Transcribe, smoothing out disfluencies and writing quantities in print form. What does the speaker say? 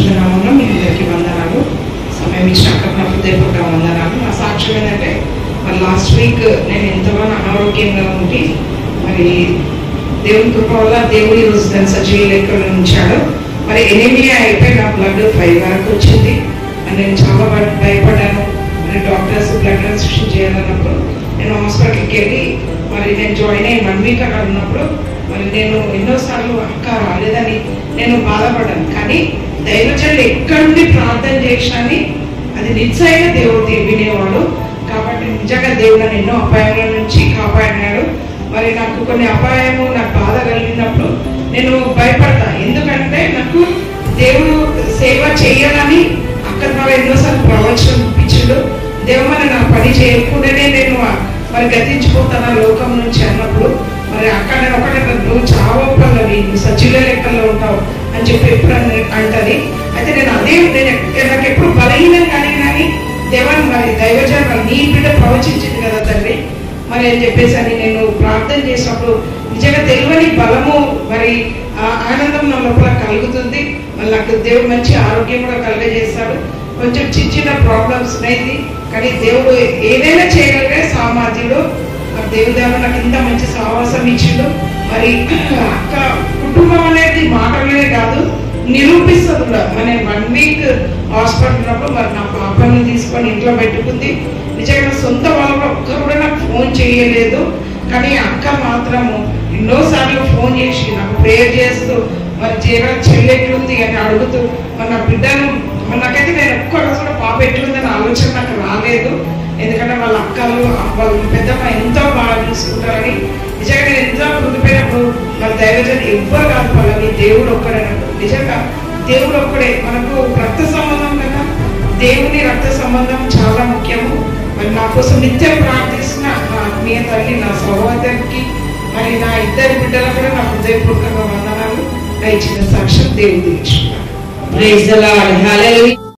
పరిశుద్ధనామంలో మీ అందరికీ వందనాలు. సమయం ఇచ్చినాక నా హృదయపూర్వక వందనాలు. నా సాక్ష్యం ఏంటంటే మరి లాస్ట్ వీక్ నేను ఎంతగానో అనారోగ్యంగా ఉండి మరి దేవుని కృప వల్ల దేవుడు ఈరోజు దాన్ని సజీవ లెక్కలో ఉంచాడు. మరి ఎనిమియా అయిపోయి నా బ్లడ్ 5 వరకు వచ్చింది. నేను చాలా భయపడ్డాను. మరి డాక్టర్స్ బ్లడ్ ట్రాన్స్ఫ్యూషన్ చేయాలన్నప్పుడు నేను హాస్పిటల్కి వెళ్ళి మరి నేను జాయిన్ అయ్యి 1 వీక్ అక్కడ ఉన్నప్పుడు మరి నేను ఎన్నోసార్లు అక్క రాలేదని నేను బాధపడ్డాను. కానీ దైవజనులు ఎక్కడి నుండి ప్రార్థన చేసినని అది నిశ్చయంగా దేవుడు వినేవాడు. కాబట్టి నిజంగా దేవుడు నన్ను ఎన్నో అపాయాల నుంచి కాపాడినాడు. మరి నాకు కొన్ని అపాయము నాకు బాధ కలిగినప్పుడు నేను భయపడతా. ఎందుకంటే నాకు దేవుడు సేవ చేయాలని అక్క ద్వారా ఎన్నోసార్లు ప్రవచనం ఇప్పించాడు. దేవుడు నా పని చేయకుండానే నేను మరి గతించిపోతాను లోకం నుంచి అన్నప్పుడు మరి అక్కడ నేను ఒకటే నువ్వు చావప్పలవి నువ్వు సజీవ లెక్కల్లో ఉంటావు అని చెప్పి ఎప్పుడు అంటది. అయితే నేను అదే నాకు ఎప్పుడు బలహీనం కానీ దేవాన్ని మరి దైవజన నీ బిడ్డ ప్రవచించింది కదా తండ్రి మరి అని చెప్పేసి అని నేను ప్రార్థన చేసినప్పుడు నిజంగా తెలియని బలము మరి ఆనందం నా లోపల కలుగుతుంది. మళ్ళీ నాకు దేవుడు మంచి ఆరోగ్యం కూడా కలుగజేస్తాడు. కొంచెం చిన్న ప్రాబ్లమ్స్ ఉన్నాయి కానీ దేవుడు ఏదైనా చేయగలిగే సామర్థ్యుడు. మరి దేవుడు దేవుడు నాకు ఇంత మంచి సహవాసం ఇచ్చిండు. మరి అక్క కుటుంబం అనేది మాటలనే కాదు నిరూపిస్తుంది కూడా. మన 1 వీక్ హాస్పిటల్ ఉన్నప్పుడు మరి నా పాపని తీసుకొని ఇంట్లో పెట్టుకుంది. నిజంగా సొంత వాళ్ళు ఒక్కరు కూడా నాకు ఫోన్ చేయలేదు. కానీ అక్క మాత్రము ఎన్నోసార్లు ఫోన్ చేసి నాకు ప్రేయర్ చేస్తూ మరి చెల్లి ఎట్లుంది అని అడుగుతూ మరి నా బిడ్డను నాకైతే నేను ఒక్క రోజు కూడా పాప ఎట్లుందని ఆలోచన నాకు రాలేదు. ఎందుకంటే వాళ్ళ అక్కలు వాళ్ళ పెద్దమ్మ ఎంతో బాగా చూసుకుంటారని నిజంగా నేను ఎంతో ముందుపోయినప్పుడు వాళ్ళ దైవజన్ ఎవ్వరు కాదు వాళ్ళని దేవుడు ఒక్కడే. నిజంగా దేవుడు ఒక్కడే. మనకు రక్త సంబంధం కదా, దేవుని రక్త సంబంధం చాలా ముఖ్యము. మరి నా కోసం నిత్యం ప్రార్థిస్తున్న నా ఆత్మీయ తల్లి నా సహోదరికి మరి నా 2 బిడ్డలకు కూడా నా హృదయపూర్వకంగా వందనాలు. నా ఇచ్చిన సాక్ష్యం దేవుడు తీర్చుకున్నాను.